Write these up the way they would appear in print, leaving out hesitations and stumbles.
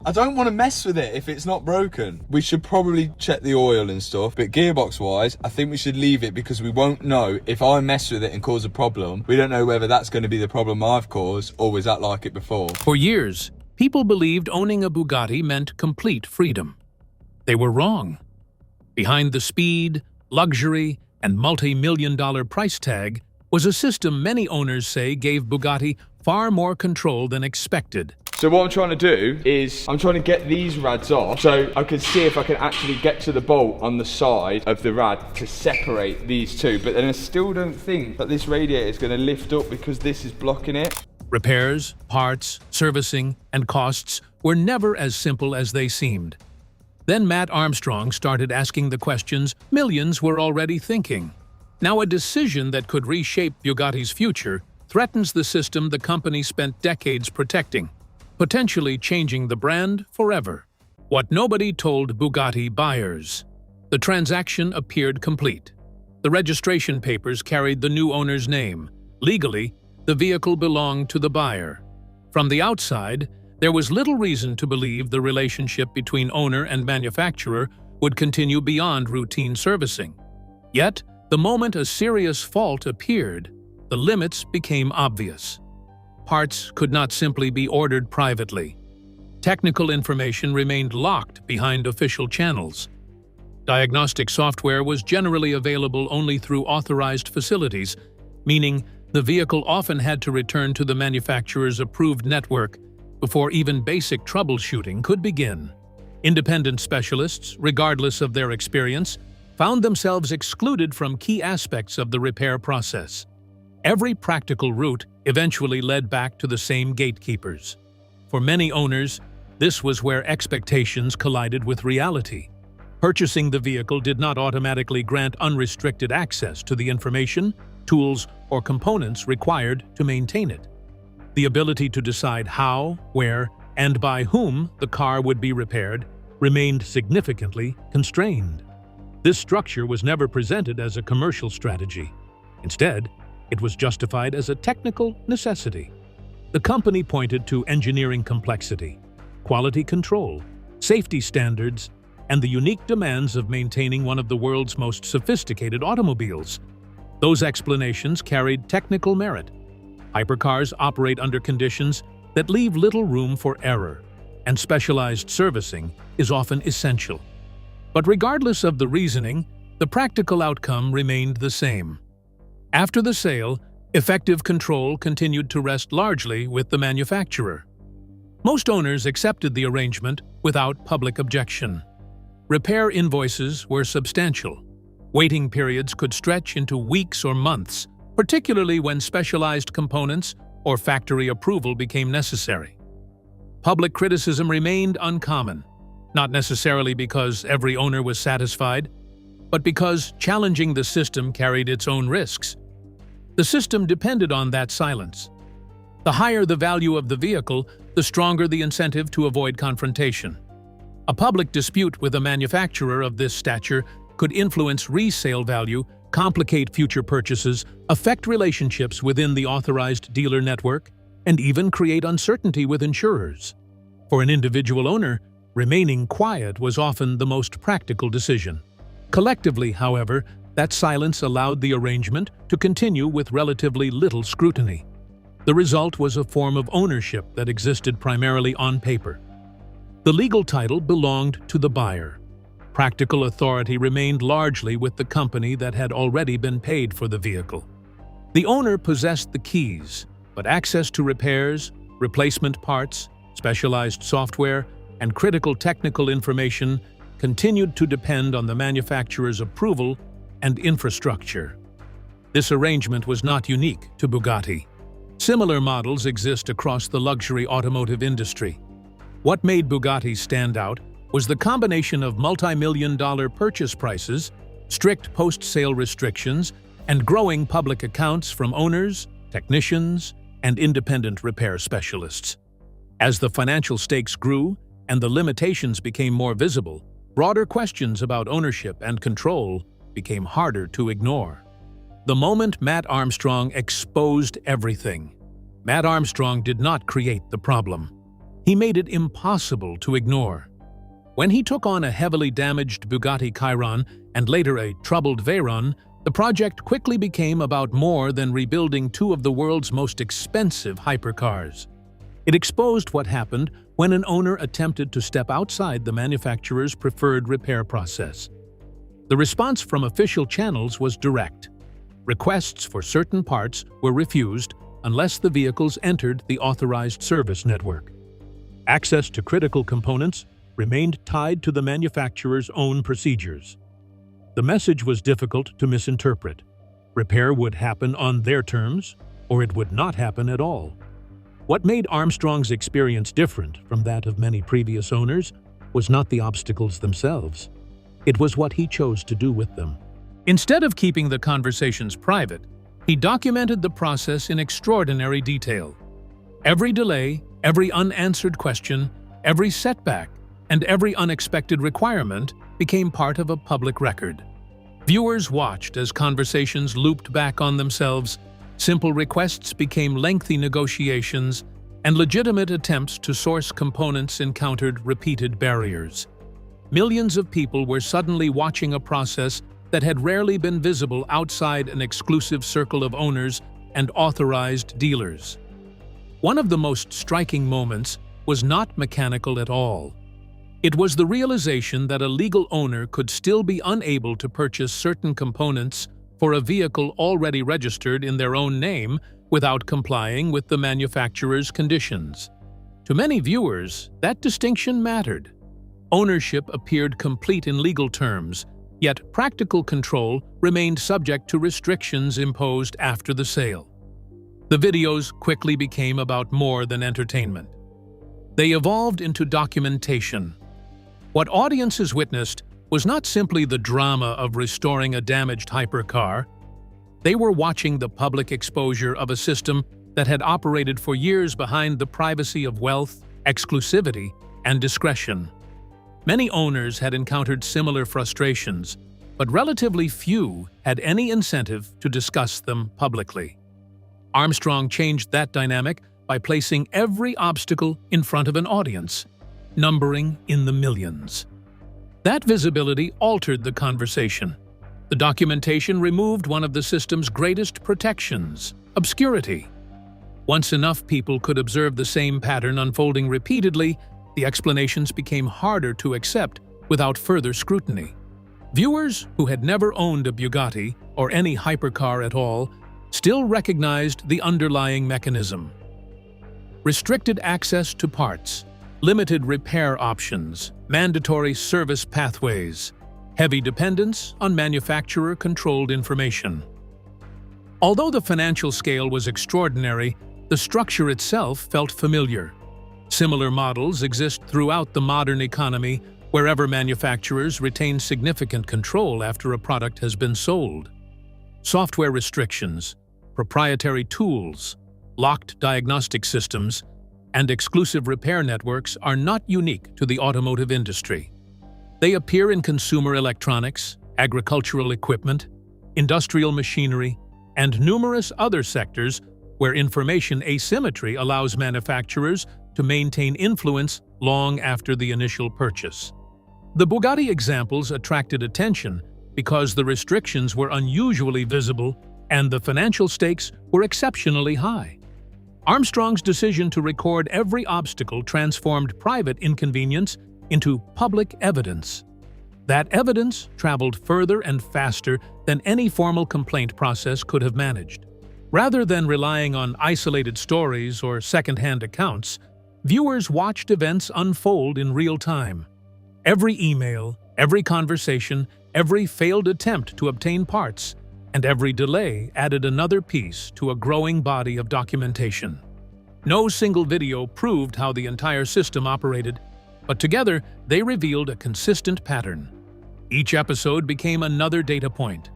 I don't want to mess with it if it's not broken. We should probably check the oil and stuff, but gearbox wise, I think we should leave it because we won't know if I mess with it and cause a problem. We don't know whether that's going to be the problem I've caused or was that like it before. For years, people believed owning a Bugatti meant complete freedom. They were wrong. Behind the speed, luxury, and multi-million-dollar price tag was a system many owners say gave Bugatti far more control than expected. So what I'm trying to do is I'm trying to get these rads off so I can see if I can actually get to the bolt on the side of the rad to separate these two. But then I still don't think that this radiator is going to lift up because this is blocking it. Repairs, parts, servicing, and costs were never as simple as they seemed. Then Mat Armstrong started asking the questions millions were already thinking. Now a decision that could reshape Bugatti's future threatens the system the company spent decades protecting, potentially changing the brand forever. What nobody told Bugatti buyers. The transaction appeared complete. The registration papers carried the new owner's name. Legally, the vehicle belonged to the buyer. From the outside, there was little reason to believe the relationship between owner and manufacturer would continue beyond routine servicing. Yet, the moment a serious fault appeared, the limits became obvious. Parts could not simply be ordered privately. Technical information remained locked behind official channels. Diagnostic software was generally available only through authorized facilities, meaning the vehicle often had to return to the manufacturer's approved network before even basic troubleshooting could begin. Independent specialists, regardless of their experience, found themselves excluded from key aspects of the repair process. Every practical route eventually led back to the same gatekeepers. For many owners, this was where expectations collided with reality. Purchasing the vehicle did not automatically grant unrestricted access to the information, tools, or components required to maintain it. The ability to decide how, where, and by whom the car would be repaired remained significantly constrained. This structure was never presented as a commercial strategy. Instead, it was justified as a technical necessity. The company pointed to engineering complexity, quality control, safety standards, and the unique demands of maintaining one of the world's most sophisticated automobiles. Those explanations carried technical merit. Hypercars operate under conditions that leave little room for error, and specialized servicing is often essential. But regardless of the reasoning, the practical outcome remained the same. After the sale, effective control continued to rest largely with the manufacturer. Most owners accepted the arrangement without public objection. Repair invoices were substantial. Waiting periods could stretch into weeks or months, particularly when specialized components or factory approval became necessary. Public criticism remained uncommon, not necessarily because every owner was satisfied, but because challenging the system carried its own risks. The system depended on that silence. The higher the value of the vehicle, the stronger the incentive to avoid confrontation. A public dispute with a manufacturer of this stature could influence resale value, complicate future purchases, affect relationships within the authorized dealer network, and even create uncertainty with insurers. For an individual owner, remaining quiet was often the most practical decision. Collectively, however, that silence allowed the arrangement to continue with relatively little scrutiny. The result was a form of ownership that existed primarily on paper. The legal title belonged to the buyer. Practical authority remained largely with the company that had already been paid for the vehicle. The owner possessed the keys, but access to repairs, replacement parts, specialized software, and critical technical information continued to depend on the manufacturer's approval and infrastructure. This arrangement was not unique to Bugatti. Similar models exist across the luxury automotive industry. What made Bugatti stand out was the combination of multi-million-dollar purchase prices, strict post-sale restrictions, and growing public accounts from owners, technicians, and independent repair specialists. As the financial stakes grew and the limitations became more visible, broader questions about ownership and control became harder to ignore. The moment Mat Armstrong exposed everything. Mat Armstrong did not create the problem. he made it impossible to ignore. When he took on a heavily damaged Bugatti Chiron and later a troubled Veyron, the project quickly became about more than rebuilding two of the world's most expensive hypercars. It exposed what happened when an owner attempted to step outside the manufacturer's preferred repair process. The response from official channels was direct. Requests for certain parts were refused unless the vehicles entered the authorized service network. Access to critical components remained tied to the manufacturer's own procedures. The message was difficult to misinterpret. Repair would happen on their terms, or it would not happen at all. What made Armstrong's experience different from that of many previous owners was not the obstacles themselves. It was what he chose to do with them. Instead of keeping the conversations private, he documented the process in extraordinary detail. Every delay, every unanswered question, every setback, and every unexpected requirement became part of a public record. Viewers watched as conversations looped back on themselves, simple requests became lengthy negotiations, and legitimate attempts to source components encountered repeated barriers. Millions of people were suddenly watching a process that had rarely been visible outside an exclusive circle of owners and authorized dealers. One of the most striking moments was not mechanical at all. It was the realization that a legal owner could still be unable to purchase certain components for a vehicle already registered in their own name without complying with the manufacturer's conditions. To many viewers, that distinction mattered. Ownership appeared complete in legal terms, yet practical control remained subject to restrictions imposed after the sale. The videos quickly became about more than entertainment. They evolved into documentation. What audiences witnessed was not simply the drama of restoring a damaged hypercar. They were watching the public exposure of a system that had operated for years behind the privacy of wealth, exclusivity, and discretion. Many owners had encountered similar frustrations, but relatively few had any incentive to discuss them publicly. Armstrong changed that dynamic by placing every obstacle in front of an audience, numbering in the millions. That visibility altered the conversation. The documentation removed one of the system's greatest protections, obscurity. Once enough people could observe the same pattern unfolding repeatedly, the explanations became harder to accept without further scrutiny. Viewers who had never owned a Bugatti or any hypercar at all still recognized the underlying mechanism. Restricted access to parts, limited repair options, mandatory service pathways, heavy dependence on manufacturer-controlled information. Although the financial scale was extraordinary, the structure itself felt familiar. Similar models exist throughout the modern economy wherever manufacturers retain significant control after a product has been sold. Software restrictions, proprietary tools, locked diagnostic systems, and exclusive repair networks are not unique to the automotive industry. They appear in consumer electronics, agricultural equipment, industrial machinery, and numerous other sectors where information asymmetry allows manufacturers to maintain influence long after the initial purchase. The Bugatti examples attracted attention because the restrictions were unusually visible and the financial stakes were exceptionally high. Armstrong's decision to record every obstacle transformed private inconvenience into public evidence. That evidence traveled further and faster than any formal complaint process could have managed. Rather than relying on isolated stories or second-hand accounts, viewers watched events unfold in real time. Every email, every conversation, every failed attempt to obtain parts, and every delay added another piece to a growing body of documentation. No single video proved how the entire system operated, but together they revealed a consistent pattern. Each episode became another data point.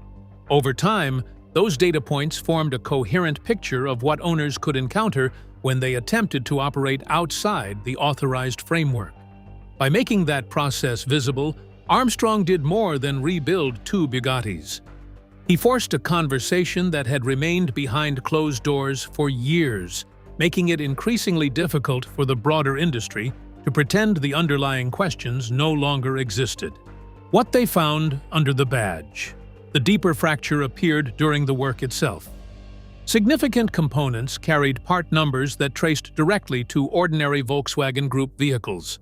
Over time, those data points formed a coherent picture of what owners could encounter when they attempted to operate outside the authorized framework. By making that process visible, Armstrong did more than rebuild two Bugattis. He forced a conversation that had remained behind closed doors for years, making it increasingly difficult for the broader industry to pretend the underlying questions no longer existed. What they found under the badge. The deeper fracture appeared during the work itself. Significant components carried part numbers that traced directly to ordinary Volkswagen Group vehicles.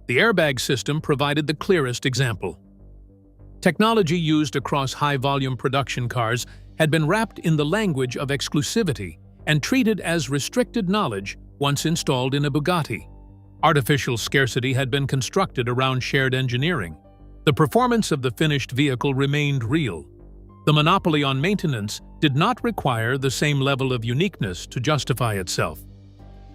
The airbag system provided the clearest example. Technology used across high-volume production cars had been wrapped in the language of exclusivity and treated as restricted knowledge once installed in a Bugatti. Artificial scarcity had been constructed around shared engineering. The performance of the finished vehicle remained real. The monopoly on maintenance did not require the same level of uniqueness to justify itself.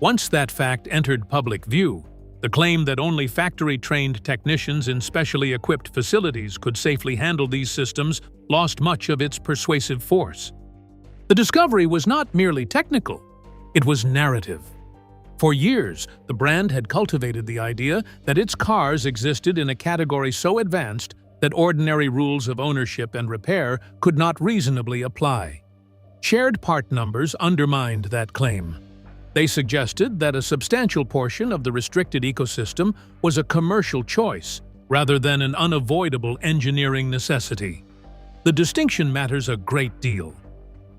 Once that fact entered public view, the claim that only factory-trained technicians in specially equipped facilities could safely handle these systems lost much of its persuasive force. The discovery was not merely technical, it was narrative. For years, the brand had cultivated the idea that its cars existed in a category so advanced that ordinary rules of ownership and repair could not reasonably apply. Shared part numbers undermined that claim. They suggested that a substantial portion of the restricted ecosystem was a commercial choice rather than an unavoidable engineering necessity. The distinction matters a great deal.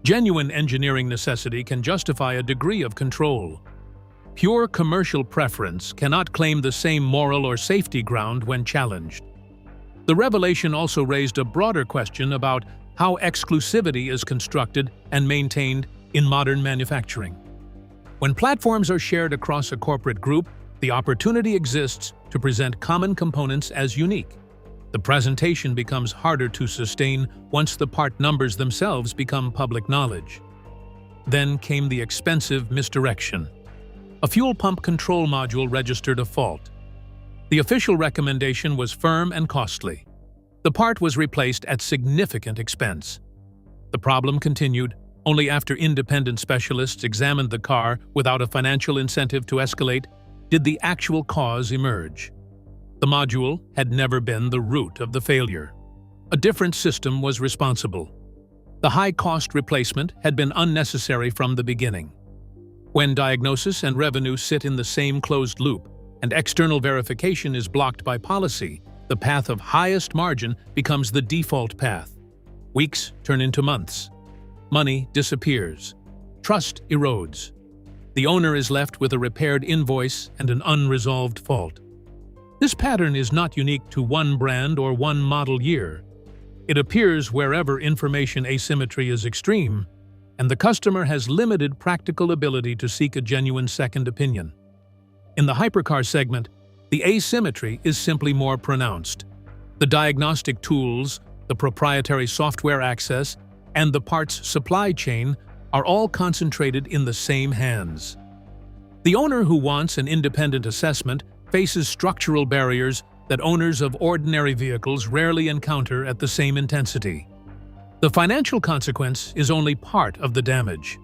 Genuine engineering necessity can justify a degree of control. Pure commercial preference cannot claim the same moral or safety ground when challenged. The revelation also raised a broader question about how exclusivity is constructed and maintained in modern manufacturing. When platforms are shared across a corporate group, the opportunity exists to present common components as unique. The presentation becomes harder to sustain once the part numbers themselves become public knowledge. Then came the expensive misdirection. A fuel pump control module registered a fault. The official recommendation was firm and costly. The part was replaced at significant expense. The problem continued only after independent specialists examined the car without a financial incentive to escalate did the actual cause emerge. The module had never been the root of the failure. A different system was responsible. The high-cost replacement had been unnecessary from the beginning. When diagnosis and revenue sit in the same closed loop, and external verification is blocked by policy, the path of highest margin becomes the default path. Weeks turn into months. Money disappears. Trust erodes. The owner is left with a repaired invoice and an unresolved fault. This pattern is not unique to one brand or one model year. It appears wherever information asymmetry is extreme, and the customer has limited practical ability to seek a genuine second opinion. In the hypercar segment, the asymmetry is simply more pronounced. The diagnostic tools, the proprietary software access, and the parts supply chain are all concentrated in the same hands. The owner who wants an independent assessment faces structural barriers that owners of ordinary vehicles rarely encounter at the same intensity. The financial consequence is only part of the damage.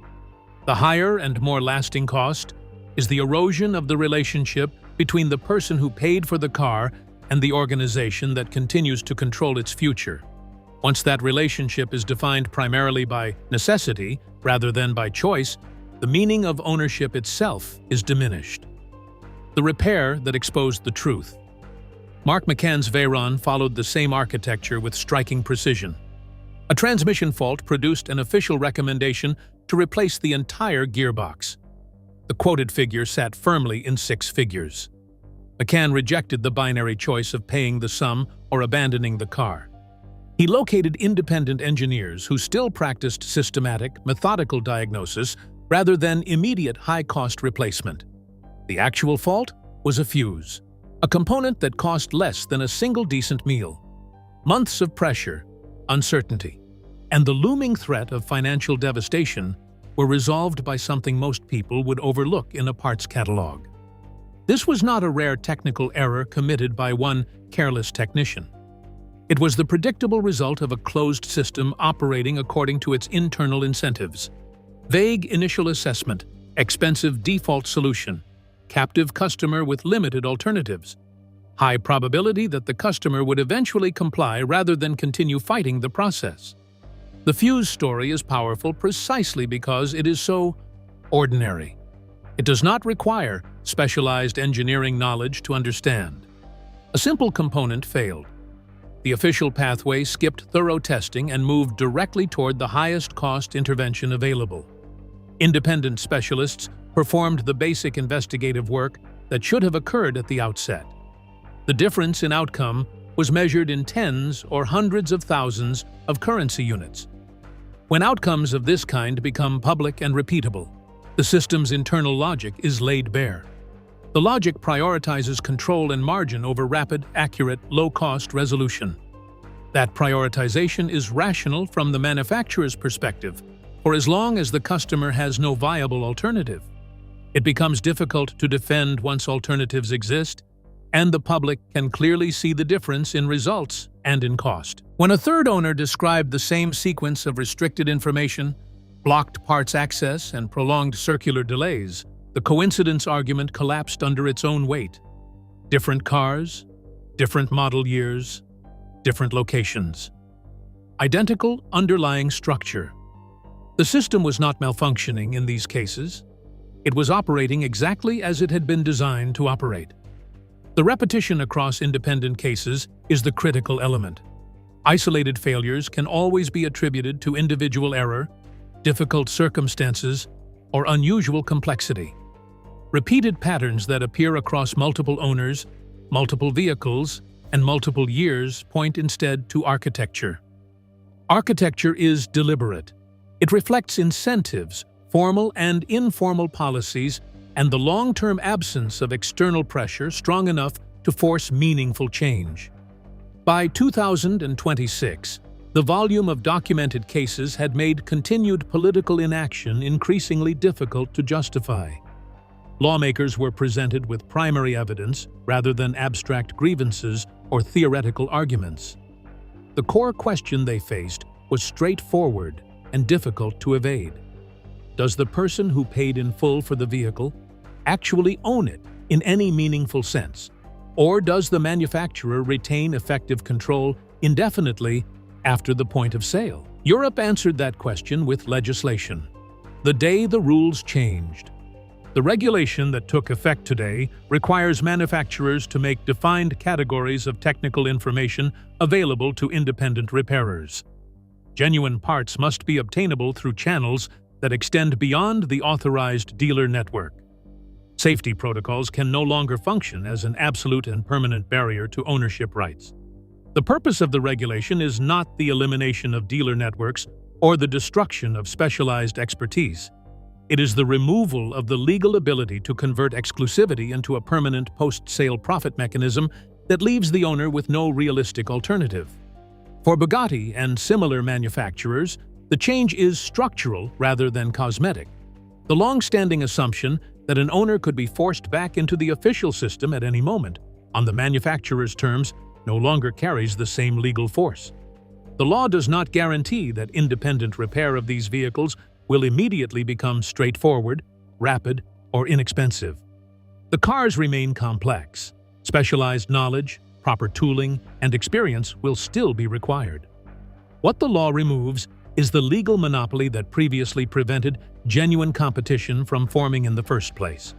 The higher and more lasting cost is the erosion of the relationship between the person who paid for the car and the organization that continues to control its future. Once that relationship is defined primarily by necessity rather than by choice, the meaning of ownership itself is diminished. The repair that exposed the truth. Mark McCann's Veyron followed the same architecture with striking precision. A transmission fault produced an official recommendation to replace the entire gearbox. The quoted figure sat firmly in 6 figures. McCann rejected the binary choice of paying the sum or abandoning the car. He located independent engineers who still practiced systematic, methodical diagnosis rather than immediate high-cost replacement. The actual fault was a fuse, a component that cost less than a single decent meal. Months of pressure, uncertainty, and the looming threat of financial devastation were resolved by something most people would overlook in a parts catalog. This was not a rare technical error committed by one careless technician. It was the predictable result of a closed system operating according to its internal incentives. Vague initial assessment, expensive default solution, captive customer with limited alternatives. High probability that the customer would eventually comply rather than continue fighting the process. The fuse story is powerful precisely because it is so ordinary. It does not require specialized engineering knowledge to understand. A simple component failed. The official pathway skipped thorough testing and moved directly toward the highest cost intervention available. Independent specialists performed the basic investigative work that should have occurred at the outset. The difference in outcome was measured in tens or hundreds of thousands of currency units. When outcomes of this kind become public and repeatable, the system's internal logic is laid bare. The logic prioritizes control and margin over rapid, accurate, low-cost resolution. That prioritization is rational from the manufacturer's perspective, for as long as the customer has no viable alternative. It becomes difficult to defend once alternatives exist, and the public can clearly see the difference in results and in cost. When a third owner described the same sequence of restricted information, blocked parts access, and prolonged circular delays, the coincidence argument collapsed under its own weight. Different cars, different model years, different locations. Identical underlying structure. The system was not malfunctioning in these cases. It was operating exactly as it had been designed to operate. The repetition across independent cases is the critical element. Isolated failures can always be attributed to individual error, difficult circumstances, or unusual complexity. Repeated patterns that appear across multiple owners, multiple vehicles, and multiple years point instead to architecture. Architecture is deliberate. It reflects incentives, formal and informal policies, and the long-term absence of external pressure strong enough to force meaningful change. By 2026, the volume of documented cases had made continued political inaction increasingly difficult to justify. Lawmakers were presented with primary evidence rather than abstract grievances or theoretical arguments. The core question they faced was straightforward and difficult to evade. Does the person who paid in full for the vehicle actually own it in any meaningful sense? Or does the manufacturer retain effective control indefinitely after the point of sale? Europe answered that question with legislation. The day the rules changed. The regulation that took effect today requires manufacturers to make defined categories of technical information available to independent repairers. Genuine parts must be obtainable through channels that extend beyond the authorized dealer network. Safety protocols can no longer function as an absolute and permanent barrier to ownership rights. The purpose of the regulation is not the elimination of dealer networks or the destruction of specialized expertise. It is the removal of the legal ability to convert exclusivity into a permanent post-sale profit mechanism that leaves the owner with no realistic alternative. For Bugatti and similar manufacturers, the change is structural rather than cosmetic. The long-standing assumption that an owner could be forced back into the official system at any moment, on the manufacturer's terms, no longer carries the same legal force. The law does not guarantee that independent repair of these vehicles will immediately become straightforward, rapid, or inexpensive. The cars remain complex. Specialized knowledge, proper tooling, and experience will still be required. What the law removes is the legal monopoly that previously prevented genuine competition from forming in the first place.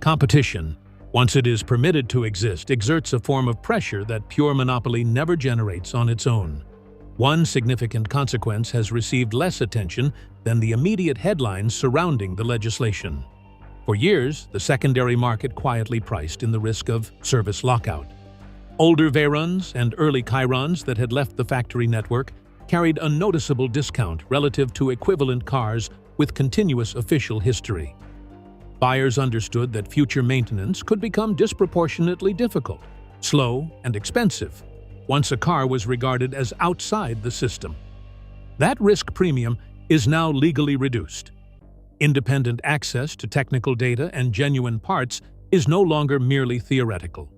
Competition, once it is permitted to exist, exerts a form of pressure that pure monopoly never generates on its own. One significant consequence has received less attention than the immediate headlines surrounding the legislation. For years, the secondary market quietly priced in the risk of service lockout. Older Veyrons and early Chirons that had left the factory network carried a noticeable discount relative to equivalent cars with continuous official history. Buyers understood that future maintenance could become disproportionately difficult, slow, and expensive once a car was regarded as outside the system. That risk premium is now legally reduced. Independent access to technical data and genuine parts is no longer merely theoretical.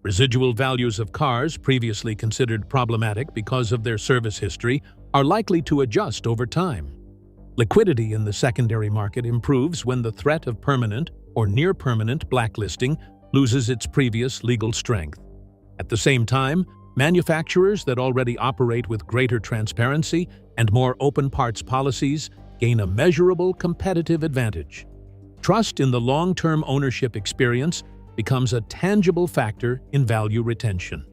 Residual values of cars previously considered problematic because of their service history are likely to adjust over time. Liquidity in the secondary market improves when the threat of permanent or near-permanent blacklisting loses its previous legal strength. At the same time, manufacturers that already operate with greater transparency and more open parts policies gain a measurable competitive advantage. trust in the long-term ownership experience becomes a tangible factor in value retention.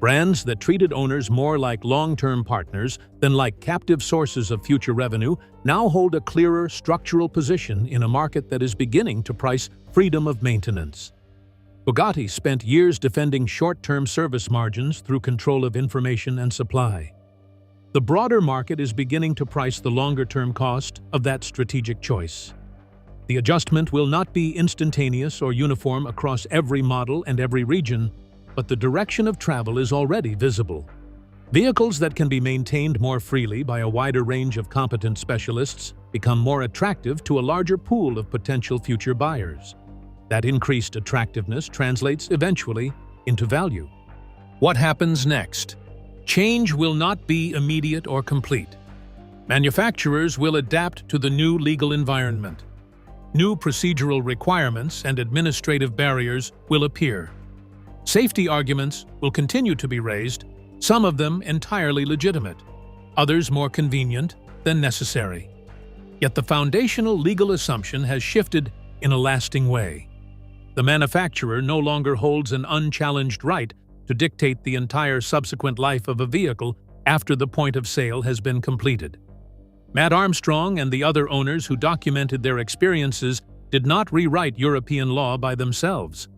Brands that treated owners more like long-term partners than like captive sources of future revenue now hold a clearer structural position in a market that is beginning to price freedom of maintenance. Bugatti spent years defending short-term service margins through control of information and supply. The broader market is beginning to price the longer-term cost of that strategic choice. The adjustment will not be instantaneous or uniform across every model and every region, but the direction of travel is already visible. Vehicles that can be maintained more freely by a wider range of competent specialists become more attractive to a larger pool of potential future buyers. That increased attractiveness translates eventually into value. What happens next? Change will not be immediate or complete. Manufacturers will adapt to the new legal environment. New procedural requirements and administrative barriers will appear. Safety arguments will continue to be raised, some of them entirely legitimate, others more convenient than necessary. Yet the foundational legal assumption has shifted in a lasting way. The manufacturer no longer holds an unchallenged right to dictate the entire subsequent life of a vehicle after the point of sale has been completed. Mat Armstrong and the other owners who documented their experiences did not rewrite European law by themselves.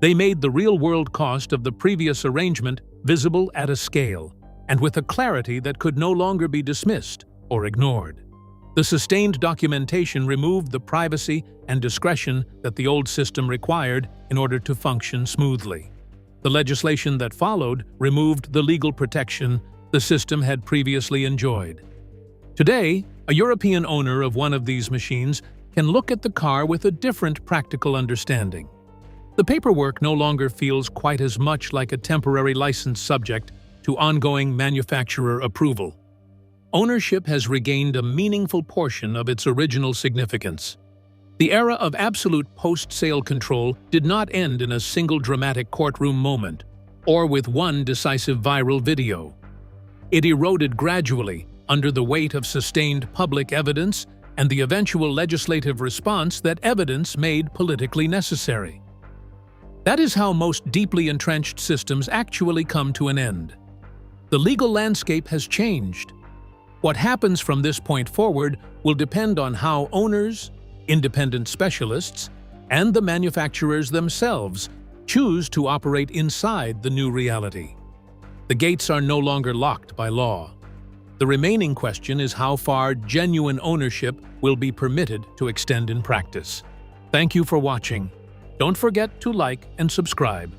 They made the real-world cost of the previous arrangement visible at a scale, and with a clarity that could no longer be dismissed or ignored. The sustained documentation removed the privacy and discretion that the old system required in order to function smoothly. The legislation that followed removed the legal protection the system had previously enjoyed. Today, a European owner of one of these machines can look at the car with a different practical understanding. The paperwork no longer feels quite as much like a temporary license subject to ongoing manufacturer approval. Ownership has regained a meaningful portion of its original significance. The era of absolute post-sale control did not end in a single dramatic courtroom moment or with one decisive viral video. It eroded gradually under the weight of sustained public evidence and the eventual legislative response that evidence made politically necessary. That is how most deeply entrenched systems actually come to an end. The legal landscape has changed. What happens from this point forward will depend on how owners, independent specialists, and the manufacturers themselves choose to operate inside the new reality. The gates are no longer locked by law. The remaining question is how far genuine ownership will be permitted to extend in practice. Thank you for watching. Don't forget to like and subscribe.